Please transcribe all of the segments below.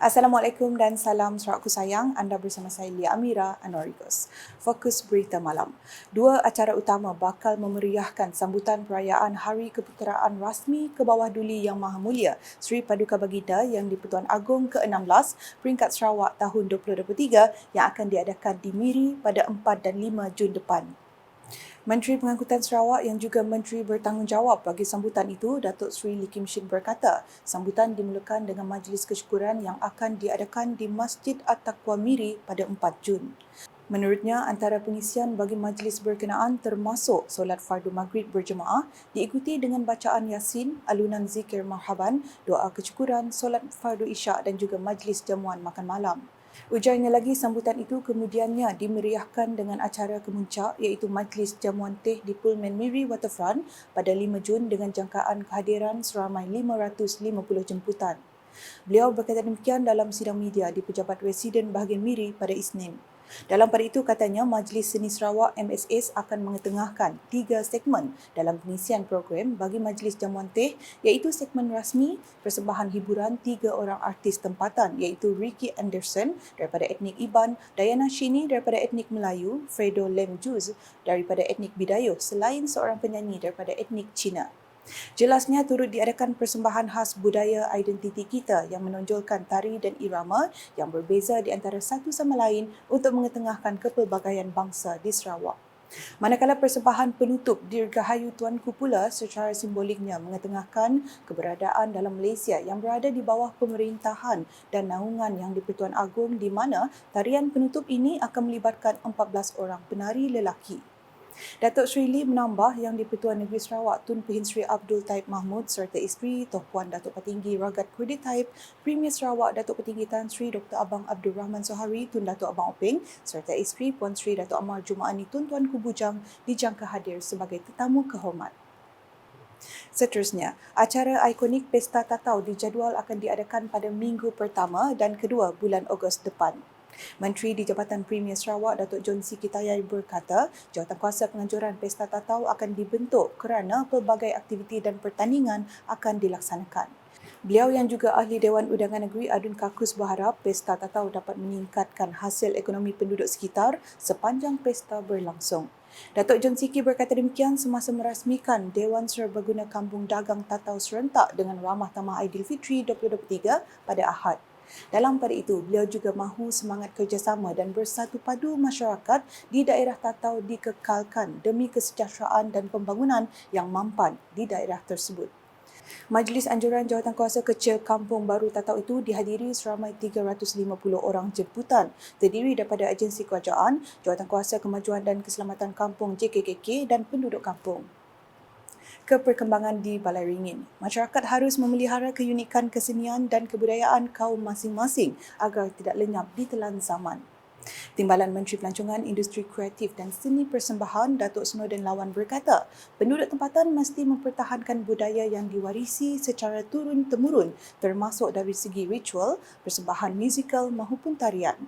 Assalamualaikum dan salam Sarawakku sayang. Anda bersama saya Lia Amira Anwarikos. Fokus berita malam. Dua acara utama bakal memeriahkan sambutan perayaan Hari Keputeraan Rasmi ke Bawah Duli Yang Maha Mulia Sri Paduka Baginda Yang di-Pertuan Agong ke-16 peringkat Sarawak tahun 2023 yang akan diadakan di Miri pada 4 dan 5 Jun depan. Menteri Pengangkutan Sarawak yang juga Menteri Bertanggungjawab bagi sambutan itu, Datuk Seri Lee Kim Shin berkata, sambutan dimulakan dengan majlis kesyukuran yang akan diadakan di Masjid At-Taqwa Miri pada 4 Jun. Menurutnya, antara pengisian bagi majlis berkenaan termasuk solat fardu maghrib berjemaah diikuti dengan bacaan Yasin, alunan zikir marhaban, doa kesyukuran, solat fardu isyak dan juga majlis jamuan makan malam. Ujarnya lagi, sambutan itu kemudiannya dimeriahkan dengan acara kemuncak iaitu Majlis Jamuan Teh di Pullman Miri Waterfront pada 5 Jun dengan jangkaan kehadiran seramai 550 jemputan. Beliau berkata demikian dalam sidang media di Pejabat Residen bahagian Miri pada Isnin. Dalam pada itu katanya Majlis Seni Sarawak MSS akan mengetengahkan 3 segmen dalam pengisian program bagi Majlis Jamuan Teh iaitu segmen rasmi, persembahan hiburan 3 orang artis tempatan iaitu Ricky Anderson daripada etnik Iban, Diana Shini daripada etnik Melayu, Fredo Lem Juz daripada etnik Bidayuh selain seorang penyanyi daripada etnik Cina. Jelasnya turut diadakan persembahan khas budaya identiti kita yang menonjolkan tari dan irama yang berbeza di antara satu sama lain untuk mengetengahkan kepelbagaian bangsa di Sarawak. Manakala persembahan penutup Dirgahayu Tuanku pula secara simboliknya mengetengahkan keberadaan dalam Malaysia yang berada di bawah pemerintahan dan naungan Yang di-Pertuan Agong di mana tarian penutup ini akan melibatkan 14 orang penari lelaki. Datuk Seri Lee menambah Yang di-Pertuan Negeri Sarawak Tun Pehin Sri Abdul Taib Mahmud serta isteri Tuan Puan Datuk Petinggi Ragat Kurdi Taib, Premier Sarawak Datuk Petinggi Tan Sri Dr. Abang Abdul Rahman Sohari Tun Datuk Abang Openg serta isteri Puan Sri Datuk Amar Jumaani Tun Tuan Kubujang dijangka hadir sebagai tetamu kehormat. Seterusnya, acara ikonik Pesta Tatau dijadual akan diadakan pada minggu pertama dan kedua bulan Ogos depan. Menteri di Jabatan Premier Sarawak Datuk John C. Kitayai berkata, Jawatankuasa Penganjuran Pesta Tatau akan dibentuk kerana pelbagai aktiviti dan pertandingan akan dilaksanakan. Beliau yang juga Ahli Dewan Undangan Negeri Adun Kakus berharap Pesta Tatau dapat meningkatkan hasil ekonomi penduduk sekitar sepanjang pesta berlangsung. Datuk John Siki berkata demikian semasa merasmikan Dewan Serbaguna Kampung Dagang Tatau serentak dengan Ramah Tamah Aidilfitri 2023 pada Ahad. Dalam pada itu, beliau juga mahu semangat kerjasama dan bersatu padu masyarakat di daerah Tatau dikekalkan demi kesejahteraan dan pembangunan yang mampan di daerah tersebut. Majlis Anjuran Jawatankuasa Kecil Kampung Baru Tatau itu dihadiri seramai 350 orang jemputan terdiri daripada agensi kerajaan, Jawatankuasa Kemajuan dan Keselamatan Kampung JKKK dan penduduk kampung. Perkembangan di Balai Ringin. Masyarakat harus memelihara keunikan kesenian dan kebudayaan kaum masing-masing agar tidak lenyap ditelan zaman. Timbalan Menteri Pelancongan, Industri Kreatif dan Seni Persembahan Datuk Snowden Lawan berkata, penduduk tempatan mesti mempertahankan budaya yang diwarisi secara turun-temurun termasuk dari segi ritual, persembahan musikal maupun tarian.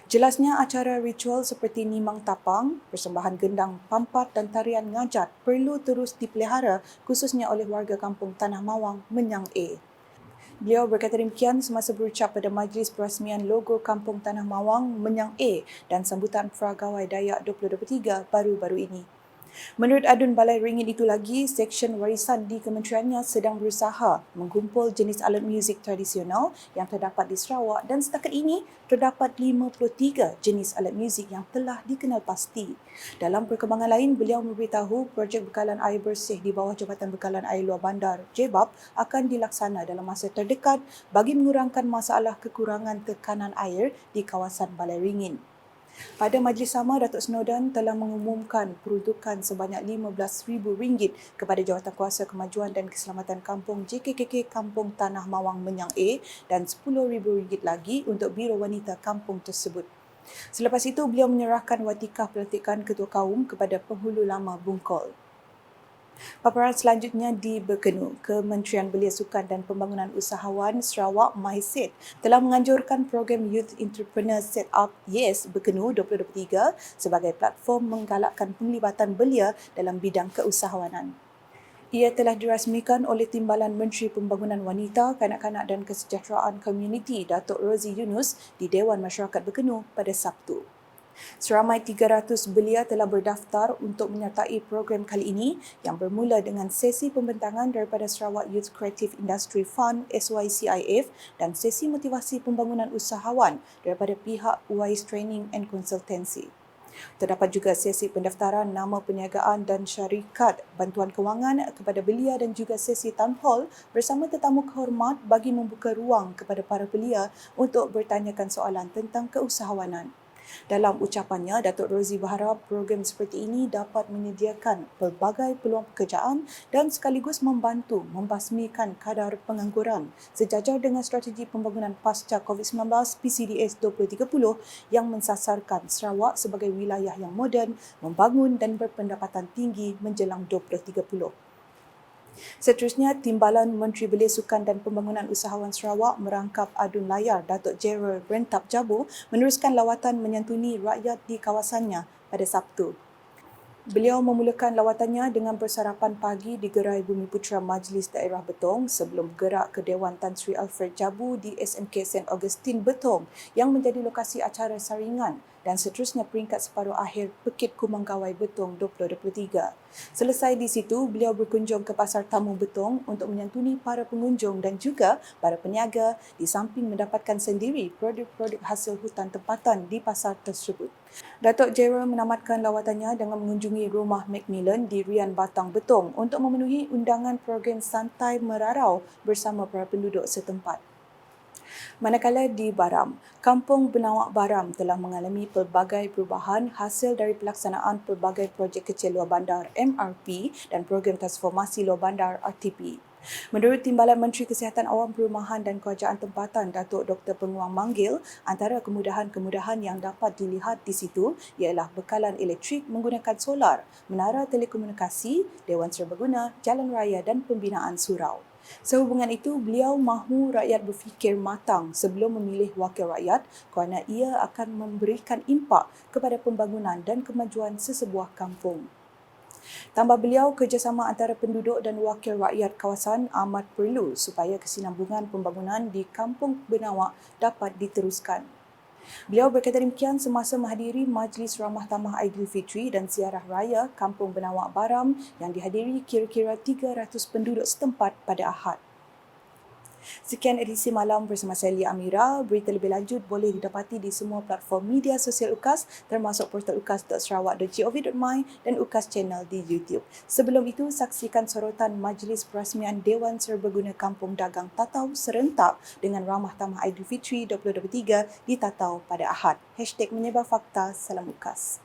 Jelasnya acara ritual seperti Nimang Tapang, persembahan gendang pampat dan tarian ngajat perlu terus dipelihara khususnya oleh warga kampung Tanah Mawang, Menyang A. Beliau berkata demikian semasa berucap pada majlis perasmian logo Kampung Tanah Mawang, Menyang A dan sambutan Peragawai Dayak 2023 baru-baru ini. Menurut Adun Balai Ringin itu lagi, Seksyen Warisan di kementeriannya sedang berusaha mengkumpul jenis alat muzik tradisional yang terdapat di Sarawak dan setakat ini terdapat 53 jenis alat muzik yang telah dikenal pasti. Dalam perkembangan lain, beliau memberitahu projek bekalan air bersih di bawah Jabatan Bekalan Air Luar Bandar JBAB akan dilaksana dalam masa terdekat bagi mengurangkan masalah kekurangan tekanan air di kawasan Balai Ringin. Pada majlis sama, Datuk Snowden telah mengumumkan peruntukan sebanyak RM15,000 kepada Jawatankuasa Kemajuan dan Keselamatan Kampung JKKK Kampung Tanah Mawang Menyang A dan RM10,000 lagi untuk Biro Wanita kampung tersebut. Selepas itu, beliau menyerahkan watikah pelantikan Ketua Kaum kepada penghulu lama Bungkol. Paparan selanjutnya di Berkenu, Kementerian Belia Sukan dan Pembangunan Usahawan Sarawak MAHISID telah menganjurkan program Youth Entrepreneur Set Up YES Berkenu 2023 sebagai platform menggalakkan penglibatan belia dalam bidang keusahawanan. Ia telah dirasmikan oleh Timbalan Menteri Pembangunan Wanita, Kanak-kanak dan Kesejahteraan Komuniti Datuk Rozi Yunus di Dewan Masyarakat Berkenuh pada Sabtu. Seramai 300 belia telah berdaftar untuk menyertai program kali ini yang bermula dengan sesi pembentangan daripada Sarawak Youth Creative Industry Fund SYCIF dan sesi motivasi pembangunan usahawan daripada pihak Wise Training and Consultancy. Terdapat juga sesi pendaftaran nama perniagaan dan syarikat bantuan kewangan kepada belia dan juga sesi town hall bersama tetamu kehormat bagi membuka ruang kepada para belia untuk bertanyakan soalan tentang keusahawanan. Dalam ucapannya, Datuk Rozi berharap program seperti ini dapat menyediakan pelbagai peluang pekerjaan dan sekaligus membantu membasmikan kadar pengangguran sejajar dengan strategi pembangunan pasca COVID-19 PCDS 2030 yang mensasarkan Sarawak sebagai wilayah yang moden, membangun dan berpendapatan tinggi menjelang 2030. Seterusnya, Timbalan Menteri Belia Sukan dan Pembangunan Usahawan Sarawak merangkap adun layar Datuk Gerald Brentap Jabu meneruskan lawatan menyantuni rakyat di kawasannya pada Sabtu. Beliau memulakan lawatannya dengan bersarapan pagi di Gerai Bumi Putera Majlis Daerah Betong sebelum bergerak ke Dewan Tan Sri Alfred Jabu di SMK St. Augustine Betong yang menjadi lokasi acara saringan dan seterusnya peringkat separuh akhir Pekit Kumanggawai Betong 2023. Selesai di situ, beliau berkunjung ke Pasar Tamu Betong untuk menyantuni para pengunjung dan juga para peniaga di samping mendapatkan sendiri produk-produk hasil hutan tempatan di pasar tersebut. Datuk Gerald menamatkan lawatannya dengan mengunjungi rumah Macmillan di Rian Batang Betong untuk memenuhi undangan program santai merarau bersama para penduduk setempat. Manakala di Baram, Kampung Benawak Baram telah mengalami pelbagai perubahan hasil dari pelaksanaan pelbagai projek kecil luar bandar MRP dan program transformasi luar bandar RTP. Menurut Timbalan Menteri Kesihatan Awam Perumahan dan Kerajaan Tempatan Datuk Dr. Penguang Manggil, antara kemudahan-kemudahan yang dapat dilihat di situ ialah bekalan elektrik menggunakan solar, menara telekomunikasi, Dewan Serbaguna, jalan raya dan pembinaan surau. Sehubungan itu, beliau mahu rakyat berfikir matang sebelum memilih wakil rakyat kerana ia akan memberikan impak kepada pembangunan dan kemajuan sesebuah kampung. Tambah beliau, kerjasama antara penduduk dan wakil rakyat kawasan amat perlu supaya kesinambungan pembangunan di Kampung Benawak dapat diteruskan. Beliau berkata demikian semasa menghadiri Majlis Ramah Tamah Aidilfitri dan Ziarah Raya Kampung Benawak Baram yang dihadiri kira-kira 300 penduduk setempat pada Ahad. Sekian edisi malam bersama saya Lia Amira. Berita lebih lanjut boleh didapati di semua platform media sosial UKAS termasuk portal ukas.sarawak.gov.my dan UKAS Channel di YouTube. Sebelum itu, saksikan sorotan Majlis Perasmian Dewan Serbaguna Kampung Dagang Tatau serentak dengan Ramah Tamah Aidilfitri 2023 di Tatau pada Ahad. #menyebar fakta, salam UKAS.